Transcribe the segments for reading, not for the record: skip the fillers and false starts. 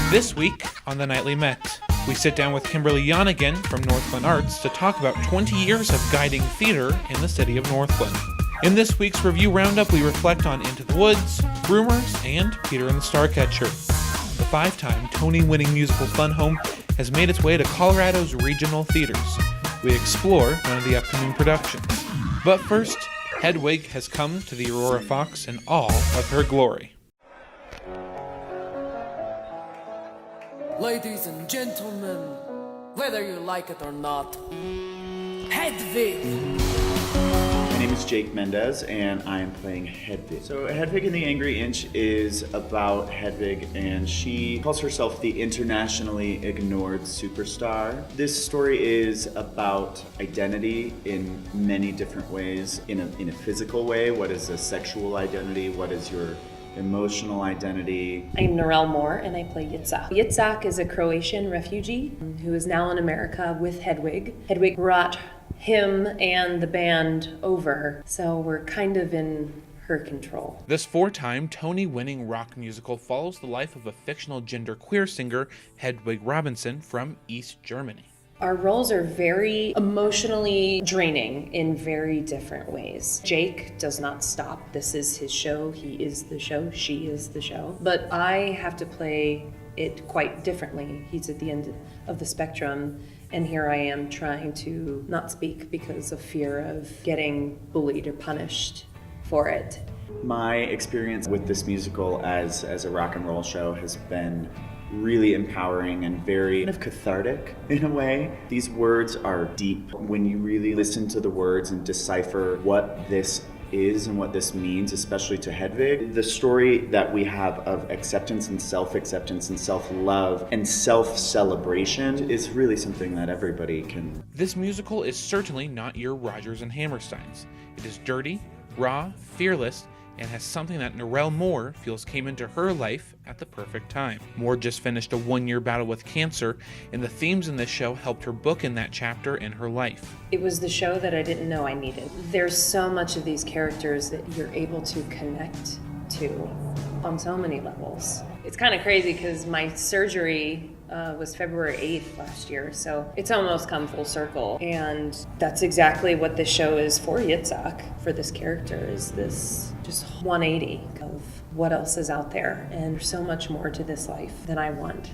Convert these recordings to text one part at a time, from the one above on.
This week on The Nightly Met, we sit down with Kimberly Jongejan from Northglenn Arts to talk about 20 years of guiding theater in the city of Northglenn. In this week's review roundup, we reflect on Into the Woods, Rumors, and Peter and the Starcatcher. The 5-time Tony-winning musical Fun Home has made its way to Colorado's regional theaters. We explore one of the upcoming productions. But first, Hedwig has come to the Aurora Fox in all of her glory. Ladies and gentlemen, whether you like it or not, Hedwig! My name is Jake Mendez, and I am playing Hedwig. So Hedwig and the Angry Inch is about Hedwig, and she calls herself the internationally ignored superstar. This story is about identity in many different ways. In a physical way, what is a sexual identity? What is your emotional identity? I'm Norel Moore, and I play Yitzhak. Yitzhak is a Croatian refugee who is now in America with Hedwig. Hedwig brought him and the band over, so we're kind of in her control. This 4-time Tony-winning rock musical follows the life of a fictional genderqueer singer, Hedwig Robinson, from East Germany. Our roles are very emotionally draining in very different ways. Jake does not stop. This is his show. He is the show. She is the show. But I have to play it quite differently. He's at the end of the spectrum, and here I am trying to not speak because of fear of getting bullied or punished for it. My experience with this musical as a rock and roll show has been really empowering and very kind of cathartic in a way. These words are deep. When you really listen to the words and decipher what this is and what this means, especially to Hedwig, the story that we have of acceptance and self-love and self-celebration is really something that everybody can. This musical is certainly not your Rodgers and Hammersteins. It is dirty, raw, fearless, and has something that Norel Moore feels came into her life at the perfect time. Moore just finished a 1-year battle with cancer, and the themes in this show helped her book in that chapter in her life. It was the show that I didn't know I needed. There's so much of these characters that you're able to connect to on so many levels. It's kind of crazy because my surgery was February 8th last year, so it's almost come full circle. And that's exactly what this show is for Yitzhak, for this character, is this just 180 of what else is out there. And there's so much more to this life than I want,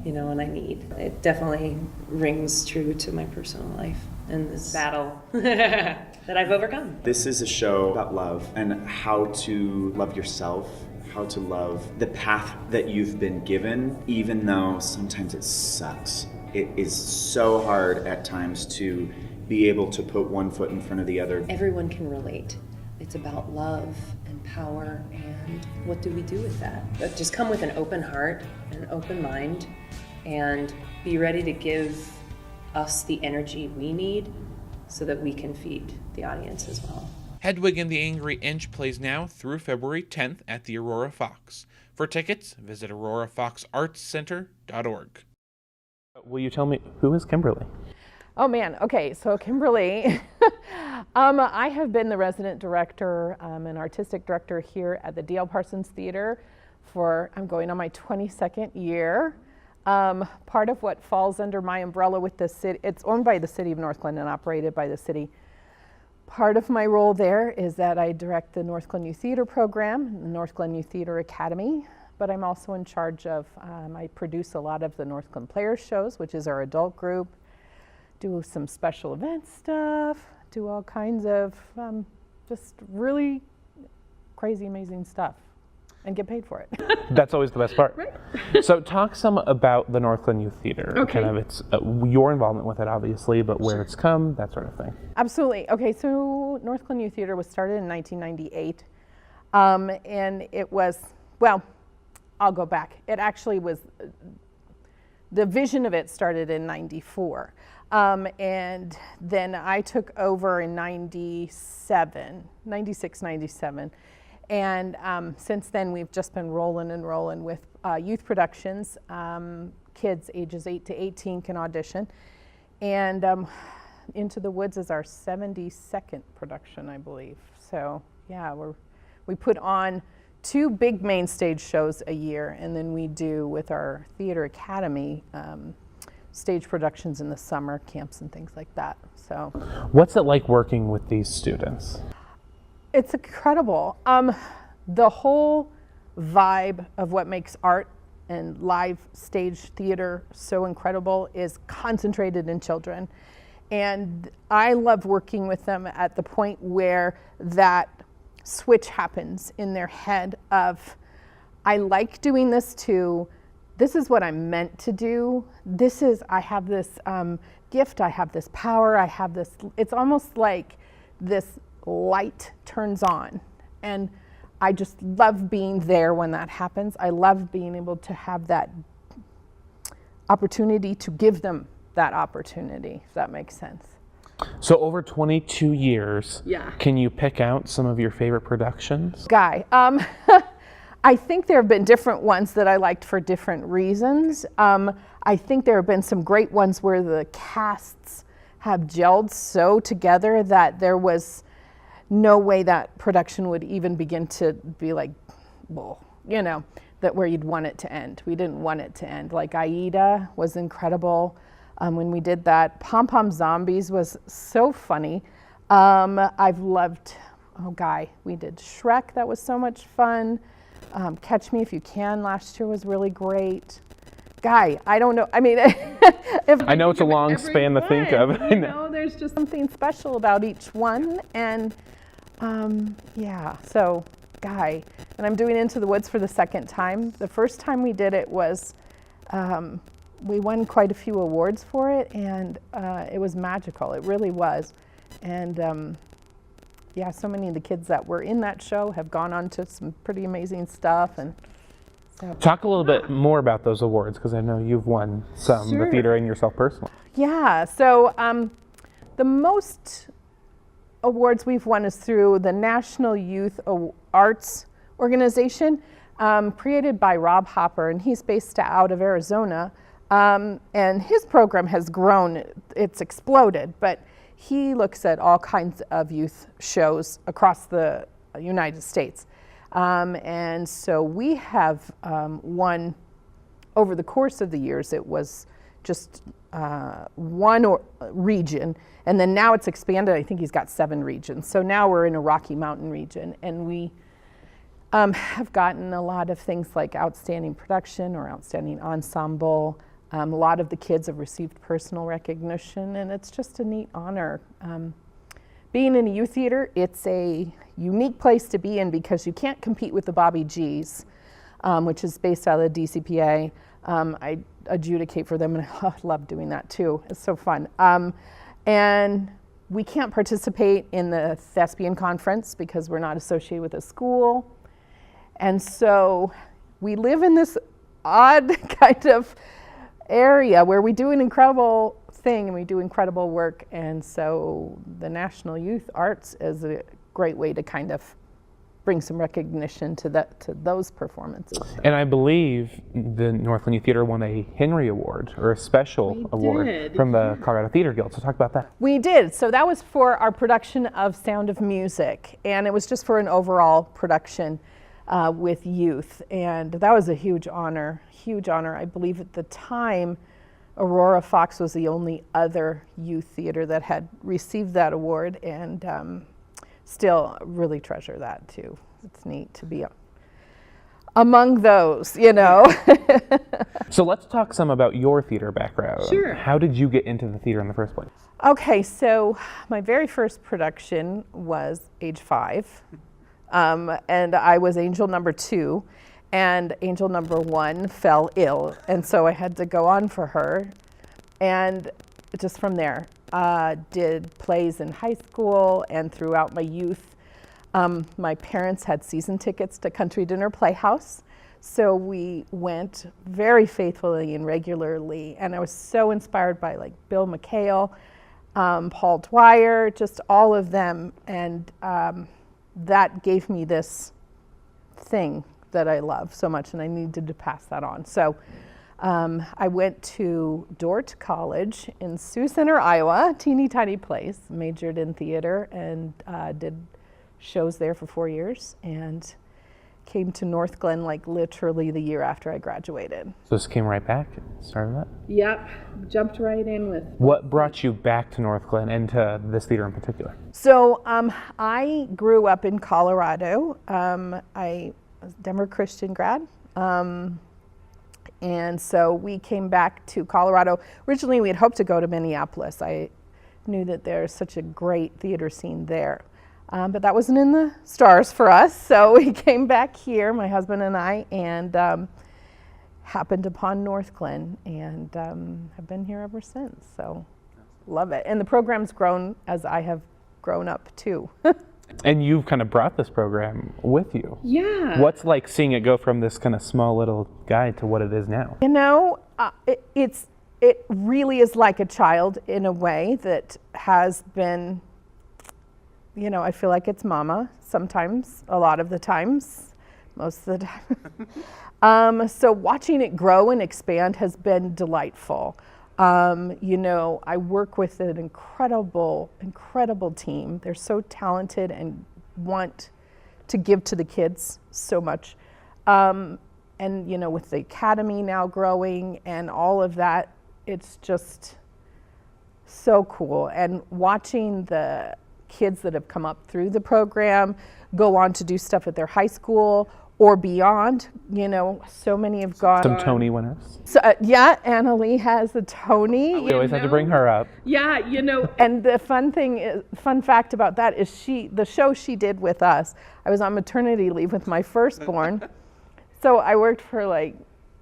and I need. It definitely rings true to my personal life and this battle that I've overcome. This is a show about love and how to love yourself, how to love the path that you've been given, even though sometimes it sucks. It is so hard at times to be able to put one foot in front of the other. Everyone can relate. It's about love and power, and what do we do with that? But just come with an open heart, an open mind, and be ready to give us the energy we need so that we can feed the audience as well. Hedwig and the Angry Inch plays now through February 10th at the Aurora Fox. For tickets, visit aurorafoxartscenter.org. Will you tell me, who is Kimberly? Oh man, okay, so Kimberly, I have been the resident director and artistic director here at the D.L. Parsons Theater I'm going on my 22nd year. Part of what falls under my umbrella with the city, it's owned by the city of Northglenn and operated by the city. Part of my role there is that I direct the Northglenn Youth Theater program, the Northglenn Youth Theater Academy, but I'm also in charge of, I produce a lot of the Northglenn Players shows, which is our adult group, do some special event stuff, do all kinds of just really crazy, amazing stuff, and get paid for it. That's always the best part. Right. So talk some about the Northglenn Youth Theater. Okay. Kind of it's your involvement with it, obviously, but where it's come, that sort of thing. Absolutely. Okay, so Northglenn Youth Theater was started in 1998, and it was, well, I'll go back. It actually was, the vision of it started in 94. And then I took over in 96, 97. And since then, we've just been rolling with youth productions. Kids ages 8 to 18 can audition. And Into the Woods is our 72nd production, I believe. So yeah, we put on 2 big main stage shows a year, and then we do with our theater academy stage productions in the summer, camps and things like that. So, What's it like working with these students? it's incredible. The whole vibe of what makes art and live stage theater so incredible is concentrated in children. And I love working with them at the point where that switch happens in their head of, I like doing this too. This is what I'm meant to do. I have this gift, I have this power, I have this, it's almost like this light turns on. And I just love being there when that happens. I love being able to have that opportunity to give them that opportunity, if that makes sense. So over 22 years, Yeah. Can you pick out some of your favorite productions? Guy, I think there have been different ones that I liked for different reasons. I think there have been some great ones where the casts have gelled so together that there was no way that production would even begin to be like, well, you know, that where you'd want it to end. We didn't want it to end. Like Aida was incredible when we did that. Pom Pom Zombies was so funny. I've loved, we did Shrek, that was so much fun. Catch Me If You Can last year was really great. Guy, I don't know, I mean, if I know it's a long span to think of. I You know. know, there's just something special about each one, and so Guy. And I'm doing Into the Woods for the second time. The first time we did it was, we won quite a few awards for it, and it was magical, it really was. And so many of the kids that were in that show have gone on to some pretty amazing stuff. And so, Talk a little bit more about those awards, because I know you've won some, Sure. the theater and yourself personally. yeah, so the most awards we've won is through the National Youth Arts Organization, created by Rob Hopper, and he's based out of Arizona. And his program has grown, it's exploded, but he looks at all kinds of youth shows across the United States. And so we have won, over the course of the years, it was just one region, and then now it's expanded. I think he's got 7 regions. So now we're in a Rocky Mountain region, and we have gotten a lot of things like outstanding production or outstanding ensemble. A lot of the kids have received personal recognition, and it's just a neat honor. Being in a youth theater, it's a unique place to be in because you can't compete with the Bobby G's, which is based out of the DCPA. I adjudicate for them, and I love doing that too. It's so fun. And we can't participate in the Thespian Conference because we're not associated with a school. And so we live in this odd kind of area where we do an incredible thing and we do incredible work. And so the National Youth Arts is a great way to kind of bring some recognition to those performances. And I believe the Northglenn Youth Theater won a Henry Award, or a special award from the Colorado Theater Guild. So talk about that. We did. So that was for our production of Sound of Music, and it was just for an overall production with youth, and that was a huge honor, huge honor. I believe at the time, Aurora Fox was the only other youth theater that had received that award, and still really treasure that too. It's neat to be among those, you know. So let's talk some about your theater background. Sure. How did you get into the theater in the first place? Okay, so my very first production was age 5. And I was angel number 2, and angel number 1 fell ill, and so I had to go on for her. And just from there, did plays in high school and throughout my youth. My parents had season tickets to Country Dinner Playhouse, so we went very faithfully and regularly, and I was so inspired by like Bill McHale, Paul Dwyer, just all of them, and that gave me this thing that I love so much, and I needed to pass that on. So I went to Dordt College in Sioux Center, Iowa, teeny tiny place, majored in theater, and did shows there for 4 years, and came to Northglenn like literally the year after I graduated. So this came right back, started that? Yep, jumped right in with. What brought you back to Northglenn and to this theater in particular? So I grew up in Colorado. I was a Denver Christian grad. And so we came back to Colorado. Originally, we had hoped to go to Minneapolis. I knew that there's such a great theater scene there. But that wasn't in the stars for us. So we came back here, my husband and I, and happened upon Northglenn, and have been here ever since. So love it. And the program's grown as I have grown up too. And you've kind of brought this program with you. Yeah. What's like seeing it go from this kind of small little guy to what it is now? You know, it really is like a child in a way that has been, you know, I feel like it's mama sometimes, a lot of the times, most of the time. So watching it grow and expand has been delightful. You know, I work with an incredible team. They're so talented and want to give to the kids so much. And, you know, with the academy now growing and all of that, it's just so cool. And watching the kids that have come up through the program go on to do stuff at their high school or beyond, you know, so many have gone. Some Tony winners. So, yeah, Annalie has a Tony. We always have to bring her up. Yeah, you know, and the fun fact about that is the show she did with us, I was on maternity leave with my firstborn, so I worked for like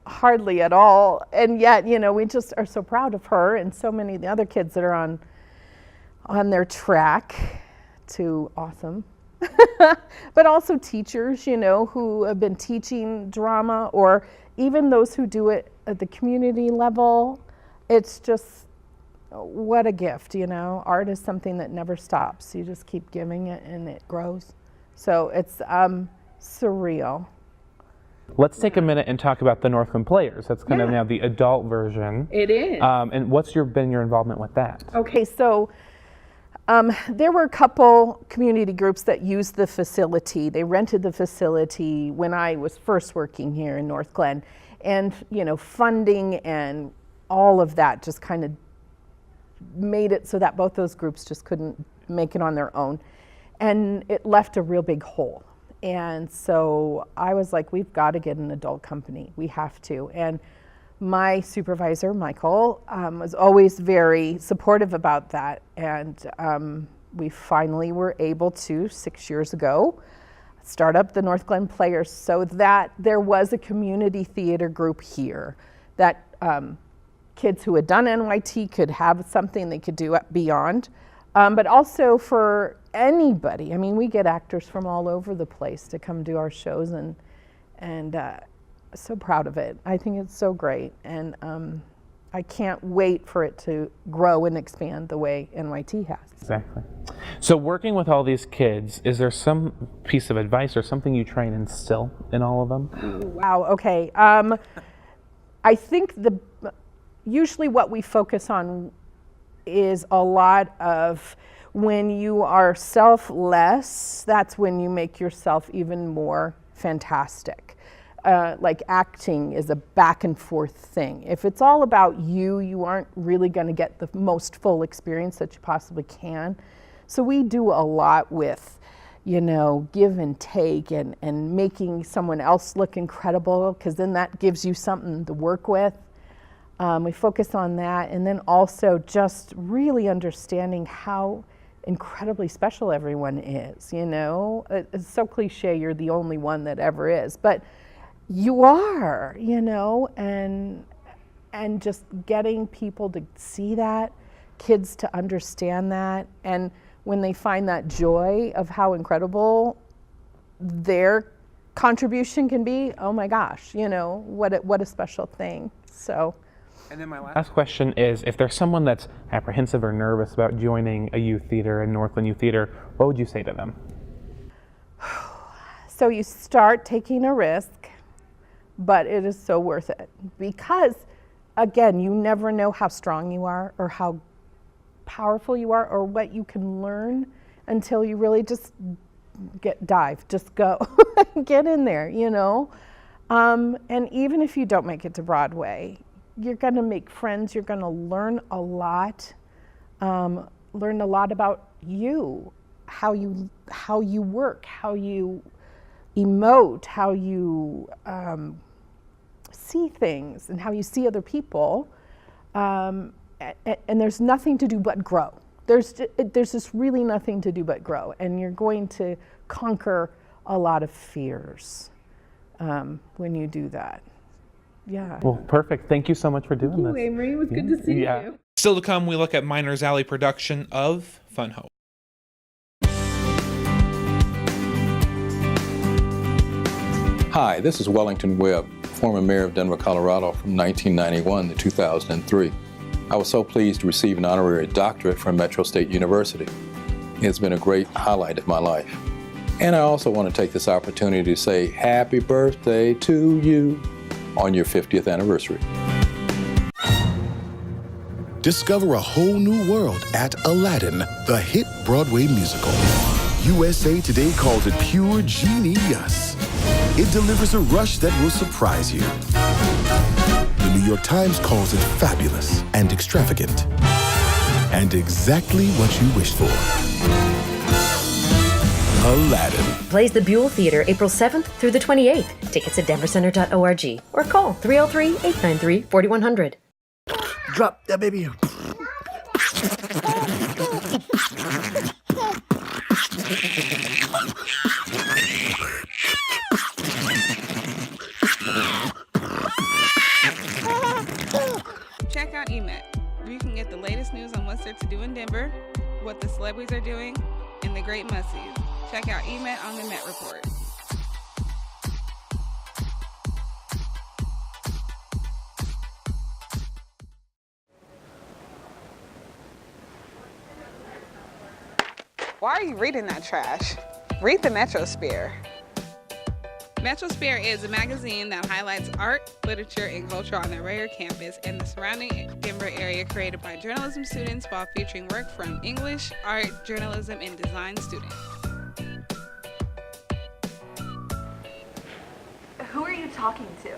hardly at all, and yet, you know, we just are so proud of her and so many of the other kids that are on their track to awesome. But also teachers, you know, who have been teaching drama, or even those who do it at the community level. It's just, what a gift, you know. Art is something that never stops. You just keep giving it and it grows. So it's surreal. Let's take a minute and talk about the Northglenn Players. That's kind of now the adult version. It is. And what's been your involvement with that? Okay, so there were a couple community groups that used the facility. They rented the facility when I was first working here in Northglenn. And, you know, funding and all of that just kind of made it so that both those groups just couldn't make it on their own. And it left a real big hole. And so I was like, we've got to get an adult company. We have to. And my supervisor, Michael, was always very supportive about that. And we finally were able to, 6 years ago, start up the Northglenn Players so that there was a community theater group here that kids who had done NYT could have something they could do beyond. But also for anybody. I mean, we get actors from all over the place to come do our shows, and so proud of it. I think it's so great, and I can't wait for it to grow and expand the way NYT has. Exactly. So working with all these kids, is there some piece of advice or something you try and instill in all of them? Wow, okay. I think usually what we focus on is a lot of when you are selfless, that's when you make yourself even more fantastic. Like acting is a back and forth thing. If it's all about you, you aren't really going to get the most full experience that you possibly can. So we do a lot with, you know, give and take and making someone else look incredible, because then that gives you something to work with. We focus on that, and then also just really understanding how incredibly special everyone is, you know. It's so cliche, you're the only one that ever is, but you are, you know, and just getting people to see that, kids to understand that, and when they find that joy of how incredible their contribution can be, oh my gosh, you know, what a special thing. So. And then my last question is, if there's someone that's apprehensive or nervous about joining a youth theater in Northglenn Youth Theater, what would you say to them? So you start taking a risk, but it is so worth it, because again, you never know how strong you are or how powerful you are or what you can learn until you really just dive, just go, get in there, you know. And even if you don't make it to Broadway, you're going to make friends. You're going to learn a lot about you, how you work, how you emote, how you see things, and how you see other people. And there's nothing to do but grow. There's just really nothing to do but grow, and you're going to conquer a lot of fears when you do that. Yeah. Well, perfect. Thank you so much for doing this. Amory. It was good to see you. Still to come, we look at Miners Ally production of Fun Hope. Hi, this is Wellington Webb, former mayor of Denver, Colorado from 1991 to 2003. I was so pleased to receive an honorary doctorate from Metro State University. It's been a great highlight of my life. And I also want to take this opportunity to say happy birthday to you on your 50th anniversary. Discover a whole new world at Aladdin, the hit Broadway musical. USA Today calls it pure genius. It delivers a rush that will surprise you. The New York Times calls it fabulous and extravagant. And exactly what you wished for. Aladdin. Plays the Buell Theater April 7th through the 28th. Tickets at denvercenter.org or call 303-893-4100. Drop that baby. Check out EMET, where you can get the latest news on what's there to do in Denver, what the celebrities are doing, and the great must-sees. Check out EMET on the Met Report. Why are you reading that trash? Read the Metrosphere. Metrosphere is a magazine that highlights art, literature, and culture on the Rayer campus and the surrounding Denver area, created by journalism students while featuring work from English, art, journalism, and design students. Who are you talking to?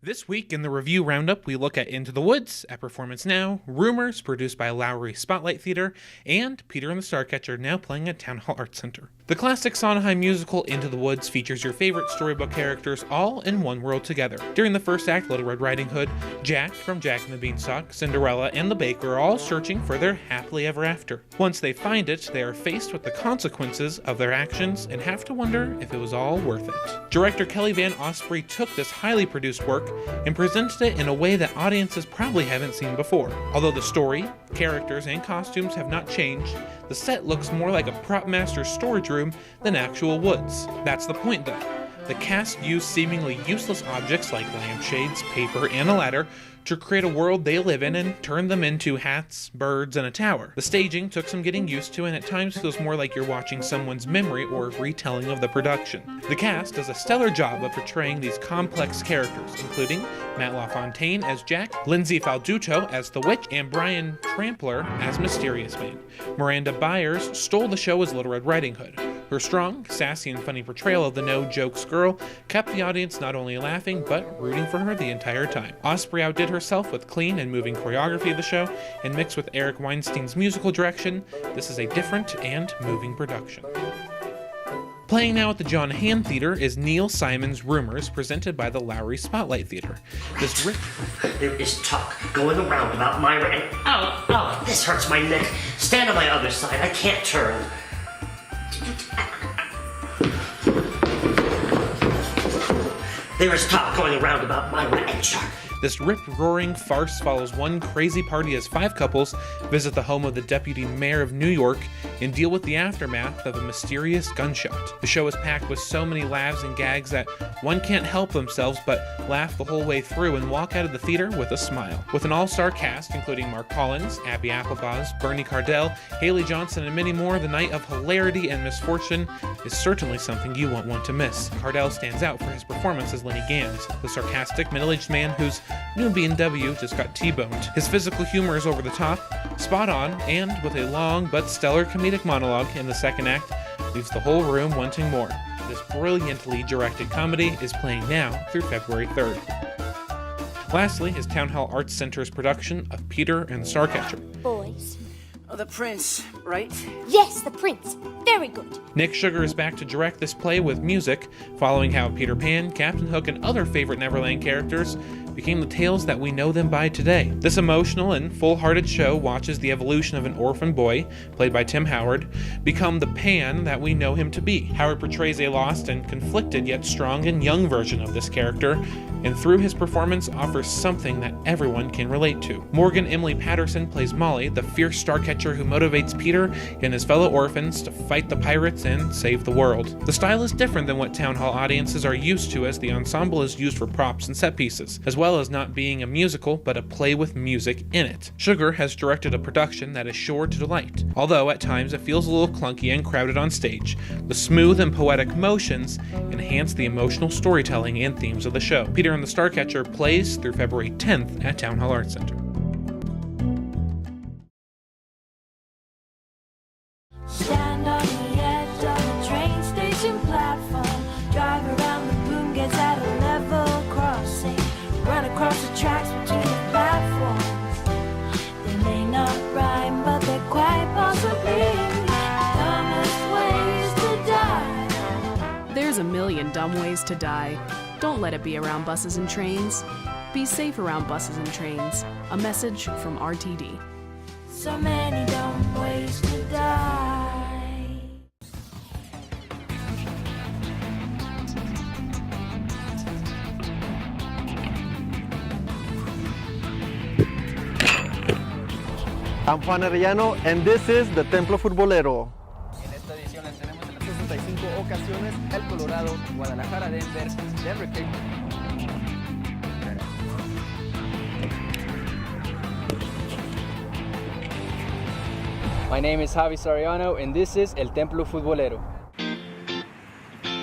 This week in the review roundup, we look at Into the Woods, at Performance Now, Rumors, produced by Lowry Spotlight Theater, and Peter and the Starcatcher, now playing at Town Hall Arts Center. The classic Sondheim musical Into the Woods features your favorite storybook characters all in one world together. During the first act, Little Red Riding Hood, Jack from Jack and the Beanstalk, Cinderella, and the Baker are all searching for their happily ever after. Once they find it, they are faced with the consequences of their actions and have to wonder if it was all worth it. Director Kelly Van Osprey took this highly produced work and presented it in a way that audiences probably haven't seen before. Although the story, characters, and costumes have not changed, the set looks more like a prop master's storage room than actual woods. That's the point though. The cast used seemingly useless objects like lampshades, paper, and a ladder to create a world they live in and turn them into hats, birds, and a tower. The staging took some getting used to and at times feels more like you're watching someone's memory or retelling of the production. The cast does a stellar job of portraying these complex characters, including Matt LaFontaine as Jack, Lindsay Falduto as the Witch, and Brian Trampler as Mysterious Man. Miranda Byers stole the show as Little Red Riding Hood. Her strong, sassy, and funny portrayal of the no-jokes girl kept the audience not only laughing, but rooting for her the entire time. Osprey outdid herself with clean and moving choreography of the show, and mixed with Eric Weinstein's musical direction, this is a different and moving production. Playing now at the John Hand Theater is Neil Simon's Rumors, presented by the Lowry Spotlight Theater. There is talk going around about Myra and this hurts my neck. Stand on my other side, I can't turn. There is talk going around about Myra and Shark. This rip-roaring farce follows one crazy party as 5 couples visit the home of the deputy mayor of New York and deal with the aftermath of a mysterious gunshot. The show is packed with so many laughs and gags that one can't help themselves but laugh the whole way through and walk out of the theater with a smile. With an all-star cast including Mark Collins, Abby Applebaz, Bernie Cardell, Haley Johnson, and many more, the night of hilarity and misfortune is certainly something you won't want to miss. Cardell stands out for his performance as Lenny Gans, the sarcastic middle-aged man whose new B&W just got T-boned. His physical humor is over the top, spot on, and with a long but stellar comedic monologue in the second act, leaves the whole room wanting more. This brilliantly directed comedy is playing now through February 3rd. Lastly is Town Hall Arts Center's production of Peter and the Starcatcher. Boys. Oh, the prince, right? Yes, the prince. Very good. Nick Sugar is back to direct this play with music, following how Peter Pan, Captain Hook, and other favorite Neverland characters became the tales that we know them by today. This emotional and full-hearted show watches the evolution of an orphan boy, played by Tim Howard, become the Pan that we know him to be. Howard portrays a lost and conflicted yet strong and young version of this character, and through his performance offers something that everyone can relate to. Morgan Emily Patterson plays Molly, the fierce starcatcher who motivates Peter and his fellow orphans to fight the pirates and save the world. The style is different than what Town Hall audiences are used to, as the ensemble is used for props and set pieces, as well as not being a musical but a play with music in it. Sugar has directed a production that is sure to delight, although at times it feels a little clunky and crowded on stage. The smooth and poetic motions enhance the emotional storytelling and themes of the show. Peter and the Starcatcher plays through February 10th at Town Hall Arts Center. Stand on the edge of the train station platform. Drive around the boom, gets at a level crossing. Run across the tracks between the platforms. They may not rhyme, but they're quite possibly dumbest ways to die. There's a million dumb ways to die. Don't let it be around buses and trains. Be safe around buses and trains. A message from RTD. So many dumb ways to die. I'm Juan Arellano, and this is the Templo Futbolero. En esta edición les tenemos en las 65 ocasiones el Colorado, Guadalajara, Denver, Denver. My name is Javi Sariano, and this is El Templo Futbolero.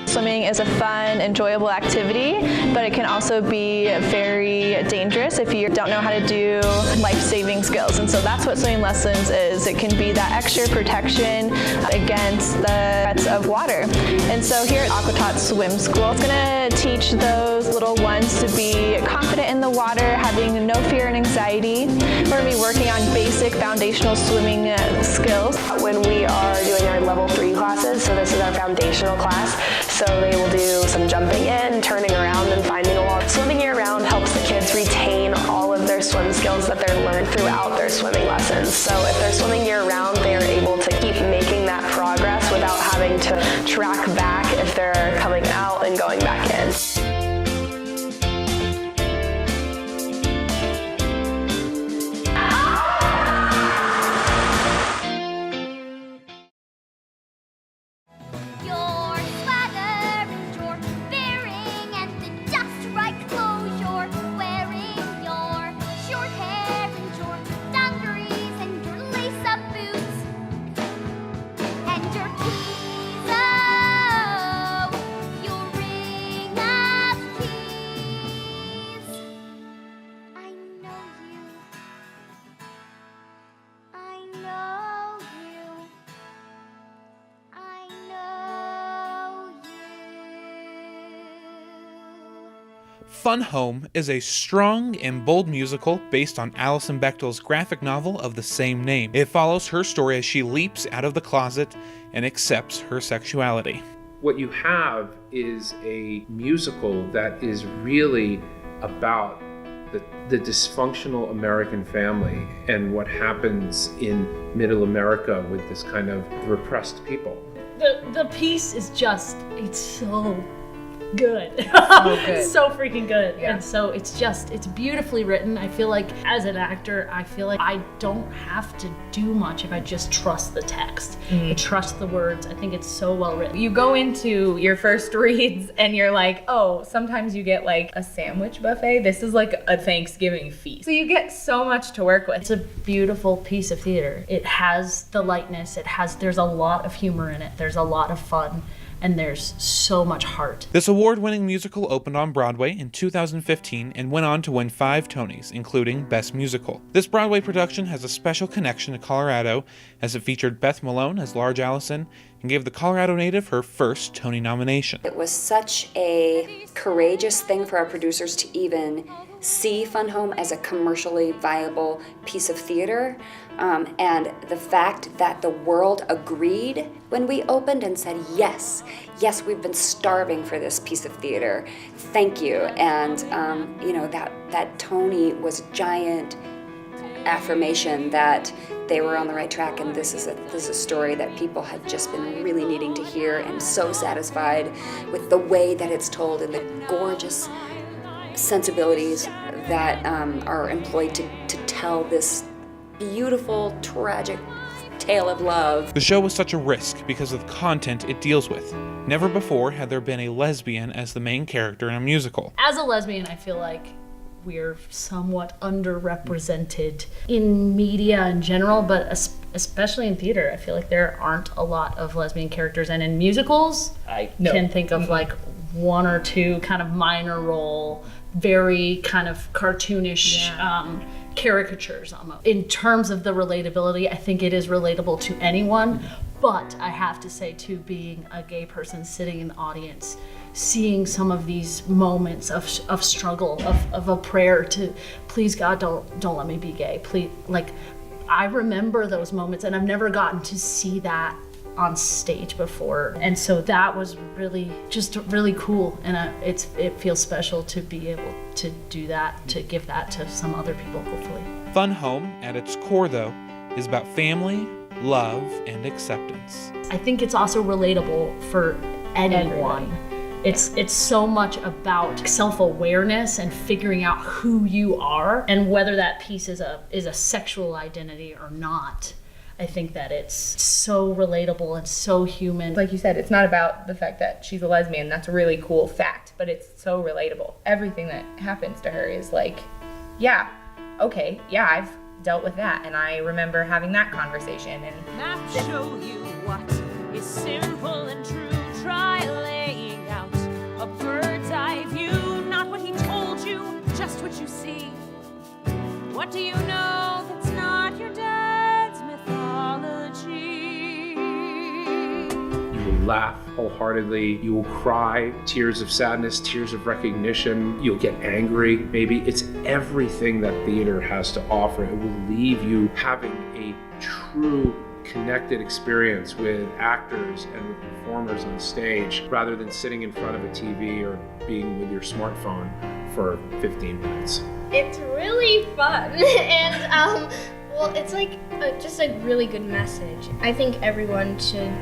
Swimming is a fun, enjoyable activity, but it can also be very dangerous if you don't know how to do life-saving skills. And so that's what swimming lessons is. It can be that extra protection against the threats of water. And so here at Aquatot Swim School, it's going to teach those little ones to be confident in the water, having no fear and anxiety. We're going to be working on basic foundational swimming skills. When we are doing our level 3 classes, so this is our foundational class, so they will do some jumping in, turning around, and finding a wall. Swimming year-round helps the kids retain all of their swim skills that they're learned throughout their swimming lessons. So if they're swimming year-round, they are able to keep making that progress without having to track back if they're coming out and going back in. Fun Home is a strong and bold musical based on Alison Bechdel's graphic novel of the same name. It follows her story as she leaps out of the closet and accepts her sexuality. What you have is a musical that is really about the dysfunctional American family and what happens in Middle America with this kind of repressed people. The piece is just, it's so good. So good. So freaking good. Yeah. And so it's beautifully written. I feel like as an actor, I feel like I don't have to do much if I just trust the text. I trust the words. I think it's so well written. You go into your first reads and you're like, oh, sometimes you get like a sandwich buffet. This is like a Thanksgiving feast. So you get so much to work with. It's a beautiful piece of theater. It has the lightness. There's a lot of humor in it. There's a lot of fun. and there's so much heart. This award-winning musical opened on Broadway in 2015 and went on to win 5 Tonys, including Best Musical. This Broadway production has a special connection to Colorado, as it featured Beth Malone as Large Allison and gave the Colorado native her first Tony nomination. It was such a courageous thing for our producers to even see Fun Home as a commercially viable piece of theater, and the fact that the world agreed when we opened and said, yes, we've been starving for this piece of theater, thank you. And that Tony was a giant affirmation that they were on the right track, and this is a story that people have just been really needing to hear, and so satisfied with the way that it's told and the gorgeous sensibilities that are employed to tell this beautiful, tragic tale of love. The show was such a risk because of the content it deals with. Never before had there been a lesbian as the main character in a musical. As a lesbian, I feel like we're somewhat underrepresented in media in general, but especially in theater. I feel like there aren't a lot of lesbian characters, and in musicals, I can think of like 1 or 2 kind of minor role, very kind of cartoonish caricatures almost. In terms of the relatability, I think it is relatable to anyone, but I have to say too, being a gay person sitting in the audience, seeing some of these moments of struggle, of a prayer to, please God, don't let me be gay, please. Like, I remember those moments, and I've never gotten to see that on stage before, and so that was really cool, and it feels special to be able to do that, to give that to some other people, hopefully. Fun Home, at its core though, is about family, love, and acceptance. I think it's also relatable for anyone. It's so much about self-awareness and figuring out who you are, and whether that piece is a sexual identity or not. I think that it's so relatable and so human. Like you said, it's not about the fact that she's a lesbian. That's a really cool fact, but it's so relatable. Everything that happens to her is like, yeah, okay, yeah, I've dealt with that, and I remember having that conversation. And I'll show you what is simple and true. Try laying out a bird's eye view, not what he told you, just what you see. What do you know that's not your dad's mythology? You will laugh wholeheartedly. You will cry tears of sadness, tears of recognition. You'll get angry. Maybe it's everything that theater has to offer. It will leave you having a true connected experience with actors and with performers on stage, rather than sitting in front of a TV or being with your smartphone for 15 minutes. It's really fun, and well, it's like just a really good message. I think everyone should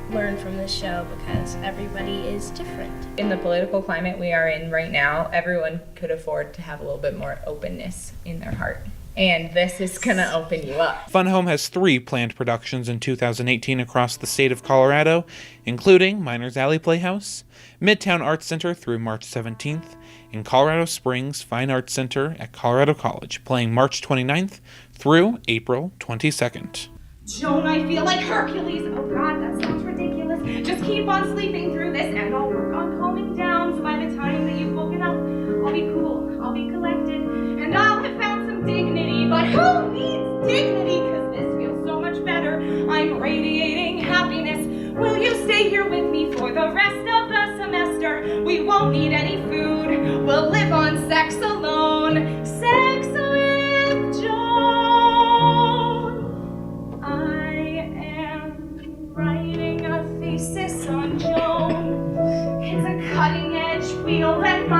learn from this show because everybody is different. In the political climate we are in right now, everyone could afford to have a little bit more openness in their heart. And this is gonna open you up. Fun Home has 3 planned productions in 2018 across the state of Colorado, including Miners Ally Playhouse, Midtown Arts Center through March 17th, and Colorado Springs Fine Arts Center at Colorado College, playing March 29th through April 22nd. Don't I feel like Hercules? Oh God, that sounds ridiculous. Just keep on sleeping through this and I'll work on calming down, so by the time that you've woken up, I'll be cool, I'll be collected, and I'll have found some dignity. But who needs dignity? Cause this feels so much better. I'm radiating happiness. Will you stay here with me for the rest of the semester? We won't need any food. We'll live on sex alone. Sex with Joan. I am writing a thesis on Joan. It's a cutting edge field and my